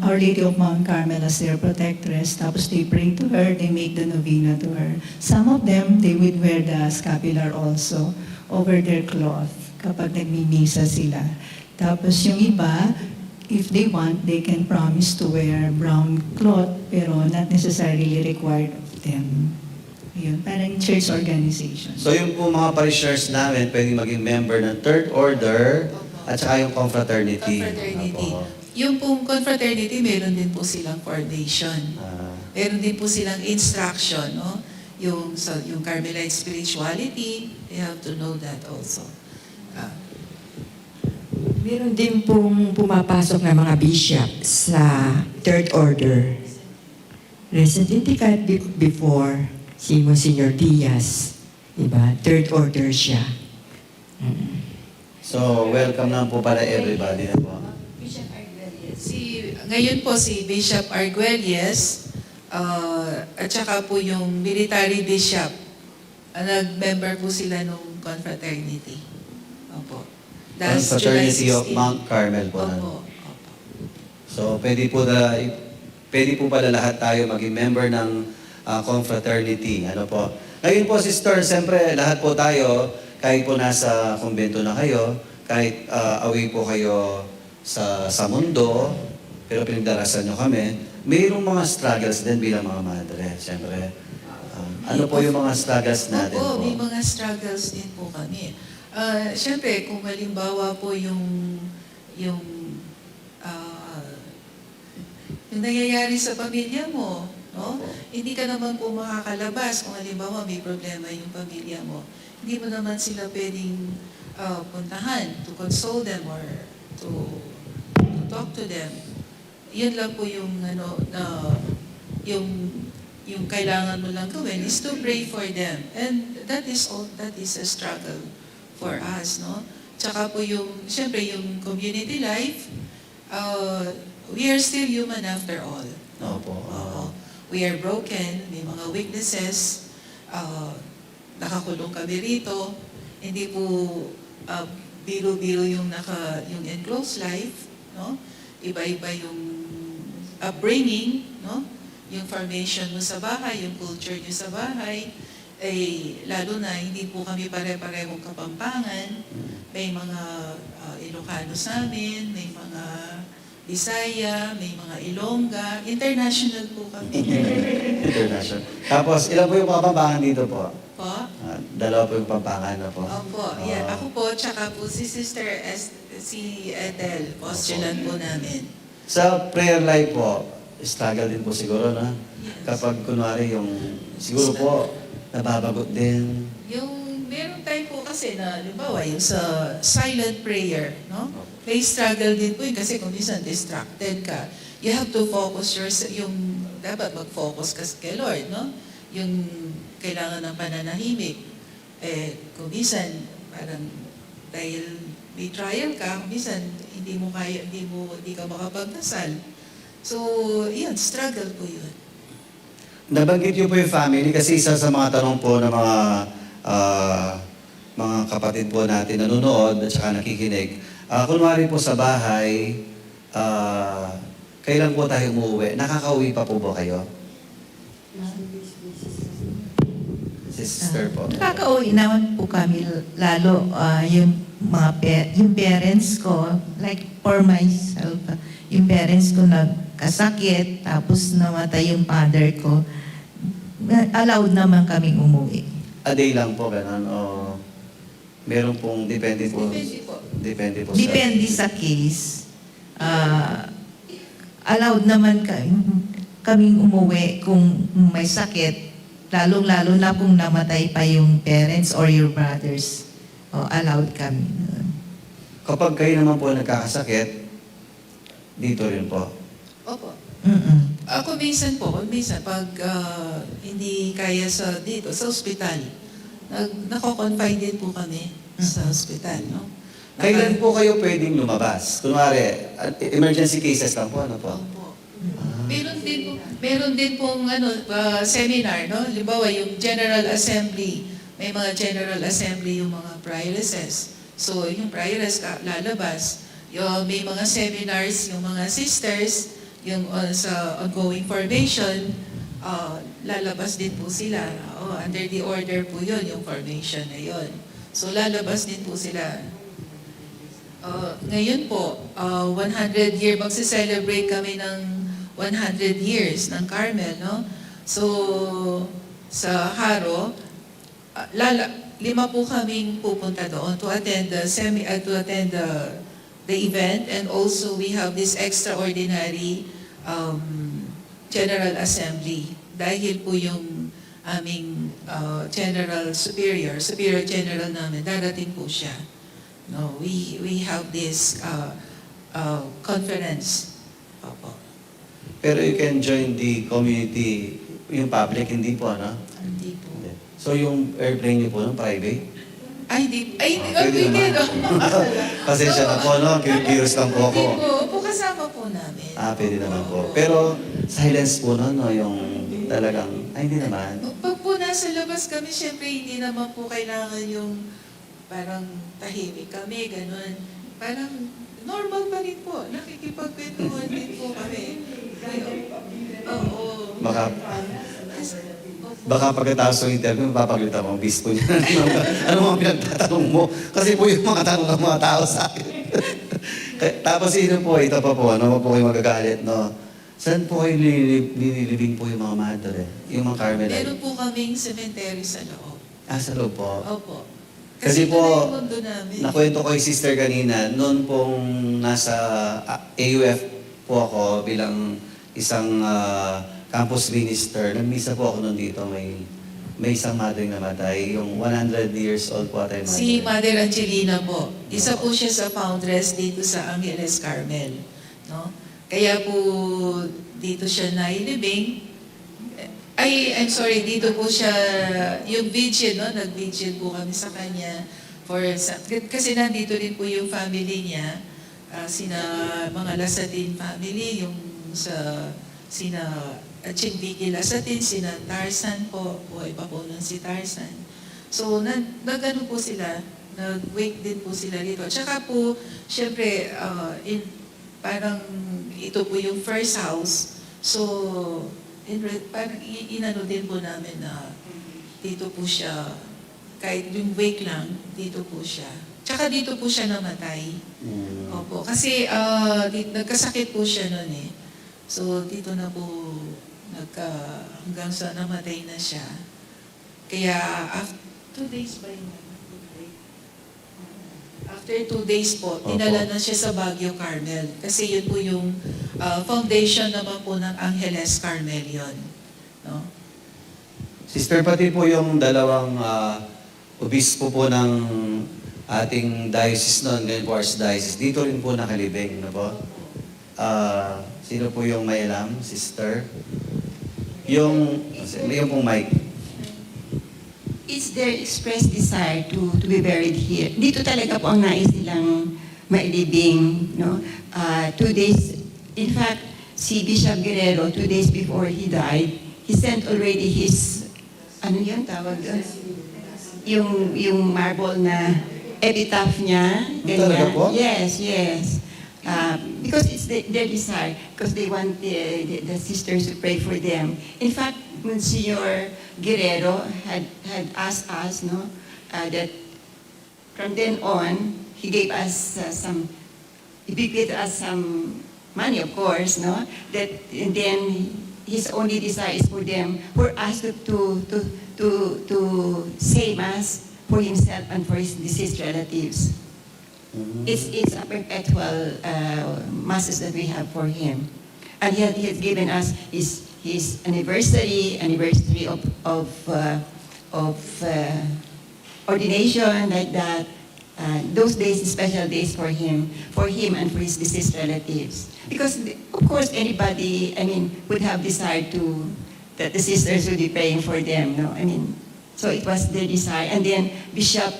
Our Lady of Mount Carmel as their protectress. Tapos they pray to her, they make the novena to her. Some of them, they would wear the scapular also over their cloth kapag nagmimisa sila. Tapos yung iba, if they want, they can promise to wear brown cloth, pero not necessarily required of them. Yun, parang church organization. So yung po mga parishioners namin, pwedeng maging member ng third order at saka yung confraternity. Confraternity. Opo. Yung pong confraternity, meron din po silang formation. Meron din po silang instruction, no? Yung Carmelite spirituality, they have to know that also. Meron din pong pumapasok na mga bishop sa third order. Recently ka before si Monsignor Diaz, diba? Third order siya. So, welcome na po para everybody na po. Ngayon po si Bishop Arguelles, at saka po yung military bishop, nag-member po sila nung confraternity. Opo. That's Confraternity July of Mount Carmel po. Opo. So, pwede po pala lahat tayo maging member ng confraternity. Ano po? Ngayon po, sister, siyempre, lahat po tayo, kahit po nasa kumbento na kayo, kahit away po kayo sa mundo, pero pinagdarasan nyo kami, mayroong mga struggles din bilang mga madre, siyempre. Ano po yung mga struggles natin po? Opo, may mga struggles din po kami. Siyempre, kung halimbawa po yung nangyayari sa pamilya mo, no? Hindi ka naman po makakalabas kung halimbawa may problema yung pamilya mo. Hindi mo naman sila pwedeng puntahan to console them or to talk to them. Yun lang po yung yung kailangan mo lang gawin is to pray for them. And that is a struggle for us, no? Tsaka po siyempre yung community life, we are still human after all. No? Opo. We are broken, may mga weaknesses, nakakulong kami rito, hindi po biro-biro yung enclosed life, no? iba-iba yung upbringing, no? Yung formation mo sa bahay, yung culture nyo sa bahay, lalo na hindi po kami pare-parehong Kapampangan. May mga Ilocano sa amin, may mga Bisaya, may mga Ilongga. International po kami. International. Tapos, ilan po yung Kapampangan dito po? Po? Dalawa po yung Kapampangan na po. Opo, yeah. Ako po, tsaka po si si Ethel, postulant po namin. Sa prayer life po, struggle din po siguro, no? Kapag kunwari yung, siguro po, nababagot din. Yung meron time po kasi na, halimbawa, yung sa silent prayer, no? May struggle din po yun kasi kung minsan distracted ka. You have to focus yung dapat mag-focus ka kay Lord, no? Yung kailangan ng pananahimik. Kung minsan, parang dahil may trial ka, kung minsan hindi ka makapagdasal. So, yun, struggle po yun. Nabanggit niyo po yung family kasi isa sa mga tanong po ng mga kapatid po natin nanonood at saka nakikinig. Kunwari po sa bahay, kailan po tayo umuwi? Nakakauwi pa po ba kayo? Sister po. Nakakauwi naman po kami, lalo yung parents ko, like for myself, yung parents ko nagkasakit, tapos namatay yung father ko, allowed naman kaming umuwi. A day lang po, ganun? O meron pong depende po? Depende po sa... Depende sa case. Allowed naman kaming umuwi kung may sakit, lalong-lalo na kung namatay pa yung parents or your brothers. Allowed kami. Kapag kayo naman po nagkakasakit, dito rin po. Opo. Mm-mm. Ako minsan pag hindi kaya dito, sa ospital, nako-confine din po kami sa ospital, no? Kailan po kayo pwedeng lumabas? Kunwari, emergency cases lang po, ano po? Opo. Meron din pong seminar, no? Halimbawa, yung General Assembly, may mga General Assembly yung mga prioresses. So, yung prioress lalabas. May mga seminars, yung mga sisters, yung sa ongoing formation, lalabas din po sila. Under the order po yun, yung formation na yun. So, lalabas din po sila. Ngayon po, 100 year, magse-celebrate kami ng 100 years ng Carmel, no? So, sa Haro, 5 po kaming pupunta doon to attend the event, and also we have this extraordinary General Assembly dahil po yung aming Superior General namin, darating po siya. No, we have this conference. Opo. Pero you can join the community, yung public, hindi po, ano? Hindi po. So yung airplane niyo po, private? Hindi. Pwede naman. Pasensya na po, no? Curious lang po ako. Hindi po, kasama po namin. Pwede naman po. Pero silence po, no? Yung talagang, hindi naman. Pag po nasa labas kami, syempre hindi naman po kailangan yung parang tahimik kami, ganun. Parang normal pa rin po. Nakikipagkwentuhan din po kami. Oo. Baka pagkatapos ng interview, mapapagalitan mo ang bispo niya. Ano mga pinagtatanong mo? Kasi po yung mga tanong ng mga tao sa akin. Tapos ito pa po, ano po kayo magagalit, no? Saan po kayo nililibing po yung mga madre? Yung mga Carmelite? Meron po kaming cemetery sa loob. Sa loob po? Opo. Kasi po, ito na yung mundo namin. nakwento ko yung sister kanina, noon pong nasa AUF po ako bilang isang campus minister, nagmisa po ako noon dito, may isang mother na namatay, yung 100 years old po atay mother. Si Mother Angelina po. Isa po siya sa foundress dito sa Angeles Carmel. No? Kaya po dito siya nailibing. I'm sorry, dito po siya, yung vigil, no? Nag-vigil po kami sa kanya. Kasi nandito rin po yung family niya, sina mga Lasatin family, yung sina Chinbiki Lasatin, sina Tarzan po, buhay pa po nun si Tarzan. So, nag-ano po sila, nag-wake din po sila dito. Tsaka po, syempre, parang ito po yung first house. So, parang inano din po namin na dito po siya, kahit yung wake lang, dito po siya. Tsaka dito po siya namatay. Opo. Kasi nagkasakit po siya noon eh. So, dito na po hanggang sa namatay na siya. Kaya, after 2 days ba yun? After 2 days po, dinala na siya sa Baguio Carmel. Kasi yun po yung foundation naman po ng Angeles Carmel yun. No? Sister, pati po yung dalawang obispo po ng ating diocese noon, ngayon po Archdiocese, dito rin po nakalibing, no po? Sino po yung may alam, sister? Yung pong mic. It's their expressed desire to be buried here. Dito talaga po ang nais nilang mailibing. No? 2 days, in fact, si Bishop Guerrero, 2 days before he died, he sent already his, ano yun tawag doon? Yung marble na epitaph niya. Talaga po? Yes, yes. Because it's their desire, because they want the sisters to pray for them. In fact, Monsignor Guerrero had asked us, no, that from then on, he gave us he gave us some money, of course, no, that and then his only desire is for us to say mass for himself and for his deceased relatives. It's a perpetual masses that we have for him, and he has given us his anniversary of ordination, like that. Those days, special days for him and for his deceased relatives. Because of course anybody, would have desired that the sisters would be praying for them. No, so it was their desire. And then Bishop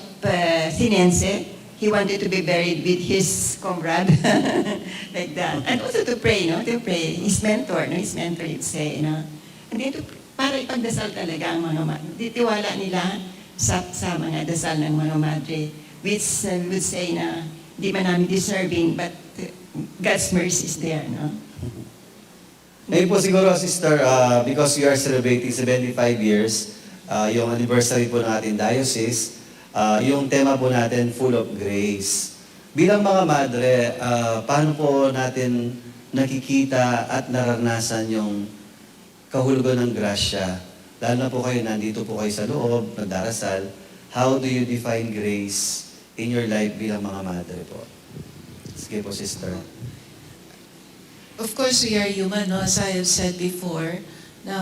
Sinense, he wanted to be buried with his comrade, like that. And also to pray, to pray. His mentor, he'd say, And then para ipagdasal talaga ang mga madre. Tiwala nila sa mga dasal ng mga madre, which would say na, di man namin deserving, but God's mercy is there, Ngayon po siguro, sister, because we are celebrating 75 years, yung anniversary po ng ating diocese, yung tema po natin, full of grace. Bilang mga madre, paano po natin nakikita at naranasan yung kahulugan ng grasya? Lalo na po kayo, nandito po kayo sa loob, nagdarasal. How do you define grace in your life bilang mga madre po? Sige po, sister. Of course, we are human, no? As I have said before, na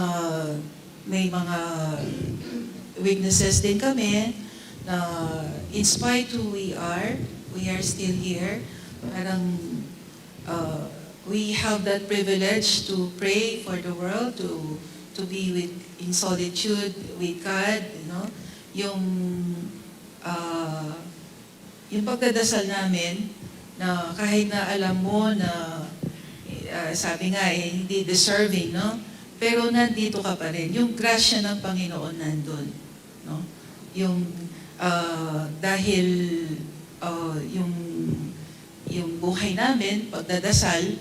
may mga weaknesses din kami, na in spite who we are still here. Parang we have that privilege to pray for the world, to be in solitude with God, Yung pagdadasal namin, na kahit na alam mo na sabi nga hindi deserving, pero nandito ka pa rin. Yung grasya ng Panginoon nandun, Yung dahil yung buhay namin, pagdadasal,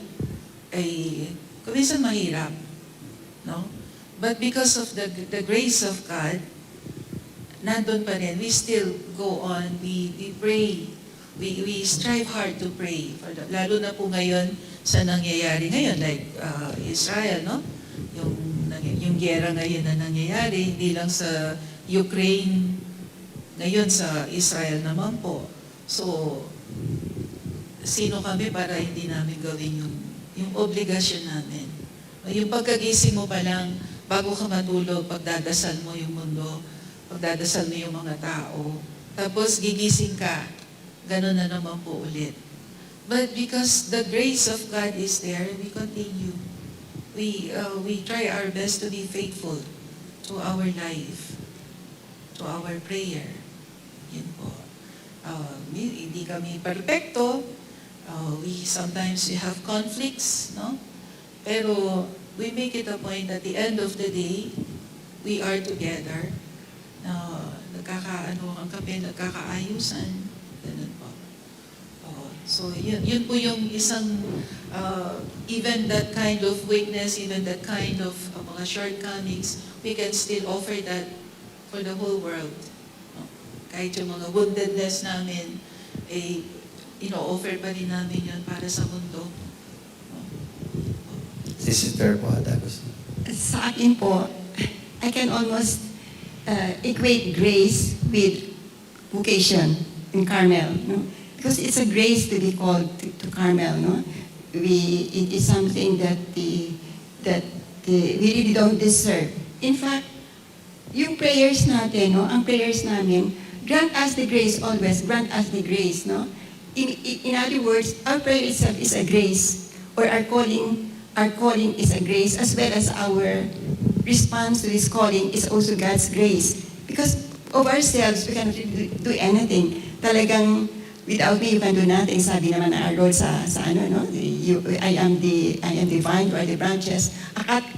ay kuminsan mahirap. But because of the grace of God, nandun pa rin. We still go on. We pray. We strive hard to pray. Lalo na po ngayon sa nangyayari ngayon, like Israel, Yung giyera ngayon na nangyayari, hindi lang sa Ukraine, ngayon sa Israel naman po. So, sino kami para hindi namin gawin yung obligasyon namin? Yung pagkagising mo pa lang, bago ka matulog, pagdadasal mo yung mundo, pagdadasal mo yung mga tao, tapos gigising ka, ganun na naman po ulit. But because the grace of God is there, we continue. We try our best to be faithful to our life, to our prayer. Yan po. Hindi kami perfecto. Sometimes we have conflicts, Pero we make it a point at the end of the day, we are together. Nagkakaayusan. Ganun po. So yun po yung isang, even that kind of weakness, even that kind of mga shortcomings, we can still offer that for the whole world. No? Kahit yung mga woundedness namin, ino-offer pa rin namin yun para sa mundo. Si Sister po, tapos. Sa akin po, I can almost equate grace with vocation in Carmel, no? Because it's a grace to be called to Carmel, no? It is something that we really don't deserve. In fact, yung prayers natin, no? Ang prayers namin, grant us the grace always, grant us the grace, no? In other words, our prayer itself is a grace, or our calling is a grace, as well as our response to this calling is also God's grace. Because of ourselves, we cannot do anything. Talagang, without me, you can do nothing. Sabi naman ng our Lord sa ano, no? I am the vine, you are the branches.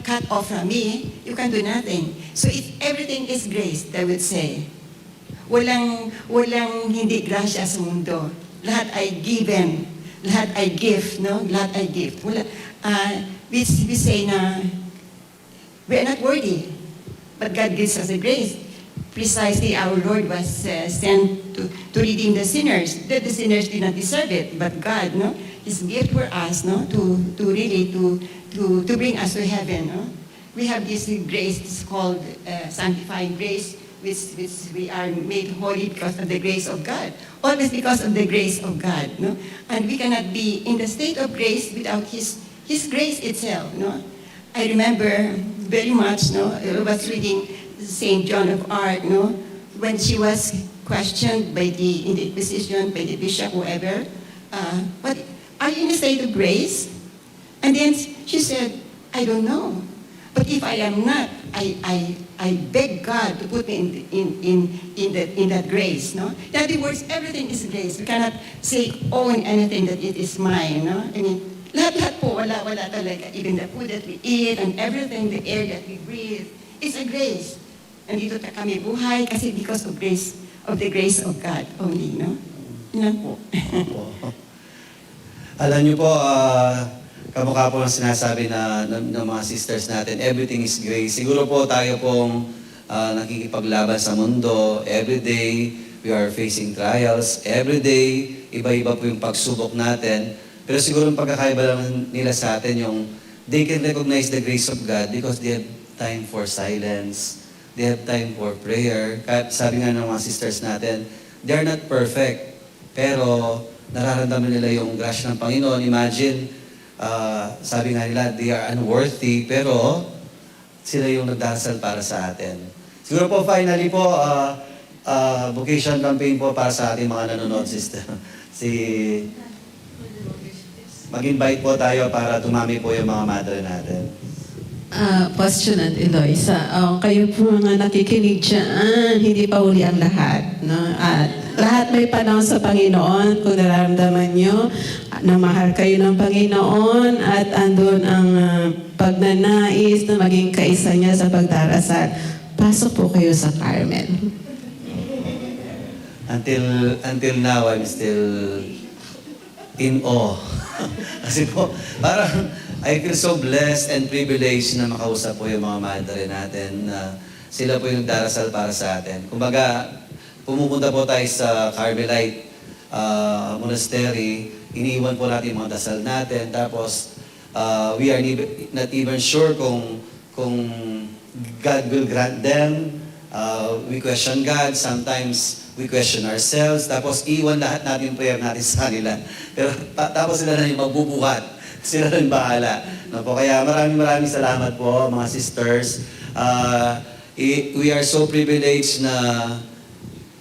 Cut off from me, you can do nothing. So everything is grace, I would say. Walang hindi grasya sa mundo. Lahat ay given. Lahat ay gift, no? Lahat ay gift. We say na we are not worthy, but God gives us the grace. Precisely, our Lord was sent to redeem the sinners. That the sinners did not deserve it, but God, no, His gift for us, no, to really bring us to heaven. No? We have this grace. It's called sanctifying grace, which we are made holy because of the grace of God. Always because of the grace of God, no? And we cannot be in the state of grace without His grace itself, no? I remember very much, no? I was reading Saint Joan of Arc, no? When she was questioned in the Inquisition, by the bishop, whoever, but are you in a state of grace? And then she said, I don't know. But if I am not, I beg God to put me in that grace, no? In other words, everything is grace. We cannot say, own anything that it is mine, no? I mean, lahat po, wala talaga. Even the food that we eat and everything, the air that we breathe, it's a grace. Nandito kami buhay kasi because of the grace of God only, no? Yan po. Alam niyo po, kamukha po ang sinasabi ng mga sisters natin, everything is grace. Siguro po tayo pong nakikipaglaban sa mundo. Every day, we are facing trials. Every day, iba-iba po yung pagsubok natin. Pero siguro yung pagkakaiba lang nila sa atin, yung they can recognize the grace of God because they have time for silence. They have time for prayer. Kahit sabi nga ng mga sisters natin, they are not perfect. Pero nararamdaman nila yung grasya ng Panginoon. Imagine, sabi nga nila, they are unworthy, pero sila yung nagdasal para sa atin. Siguro po, finally po, vocation campaign po para sa ating mga nanonood, sister. Mag-invite po tayo para tumami po yung mga madre natin. Question and Eloisa, kayo po mga nakikinig dyan, hindi pa uli ang lahat. No? At lahat may panahon sa Panginoon kung nararamdaman nyo na mahal kayo ng Panginoon at andun ang pagnanais na maging kaisa niya sa pagdarasal. Pasok po kayo sa Carmel. Until now, I'm still in awe. Kasi po, parang I feel so blessed and privileged na makausap po yung mga madre natin na sila po yung darasal para sa atin. Kumbaga, pumupunta po tayo sa Carmelite monastery, iniwan po natin yung mga dasal natin, tapos we are not even sure kung God will grant them. We question God, sometimes we question ourselves, tapos iwan lahat natin yung prayer natin sa kanila. Pero tapos sila na yung magbubuhat. Sila rin bahala. No po, kaya maraming salamat po mga sisters. We are so privileged na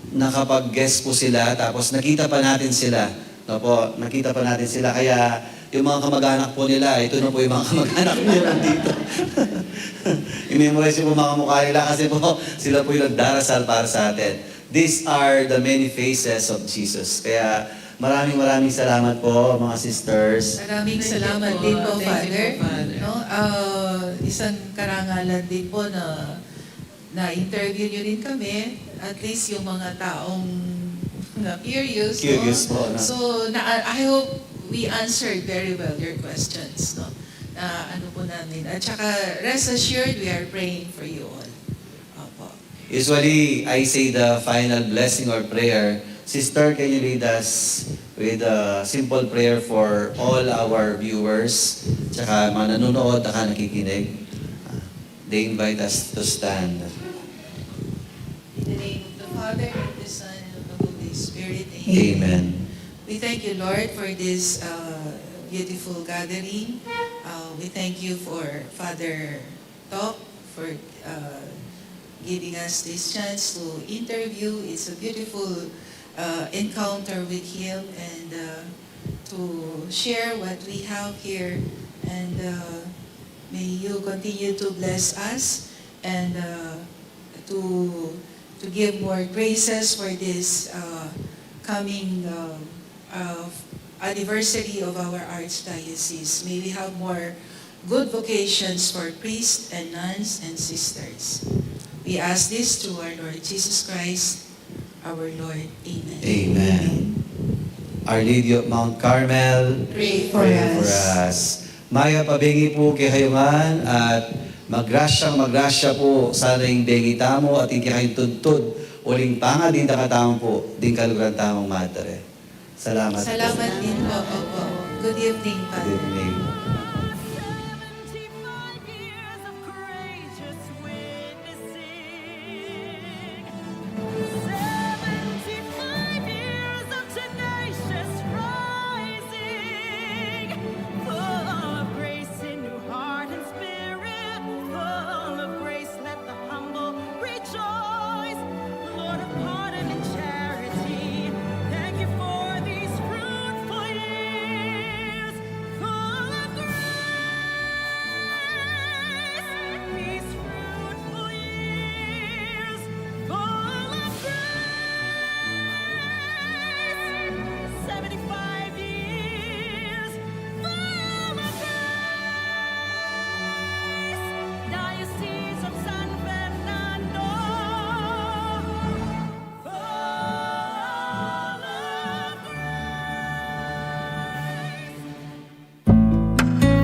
nakapag-guest po sila, tapos nakita pa natin sila. No po, nakita pa natin sila. Kaya yung mga kamag-anak po nila, ito na po yung mga kamag-anak nila dito. I-memorize yung mga mukha nila kasi po sila po yung nagdarasal para sa atin. These are the many faces of Jesus. Kaya maraming salamat po mga sisters. Maraming salamat din po, Father. No? Isang karangalan din po na interview nyo rin kami. At least yung mga taong curious. Curious no? po, no? So, I hope we answered very well your questions. No? Na ano po namin. At saka, rest assured, we are praying for you all. Opo. Usually, I say the final blessing or prayer. Sister, can you lead us with a simple prayer for all our viewers, tsaka mga nanonood, tsaka nakikinig? They invite us to stand. In the name of the Father, and the Son, and of the Holy Spirit. Amen. We thank you, Lord, for this beautiful gathering. We thank you for Father Tok, for giving us this chance to interview. It's a beautiful encounter with him and to share what we have here. And may you continue to bless us and to give more graces for this coming anniversary of our archdiocese. May we have more good vocations for priests and nuns and sisters. We ask this through our Lord Jesus Christ, our Lord. Amen. Amen. Our Lady of Mount Carmel, Pray for us. Maya pabingi po kay Hayungan at magrasya po sana yung bengi tamo at hindi kayo tuntod. Uling panga din takatamo po, din kalugan tamang madre. Salamat po. Salamat din po. Opo. Good evening, Good Father. evening.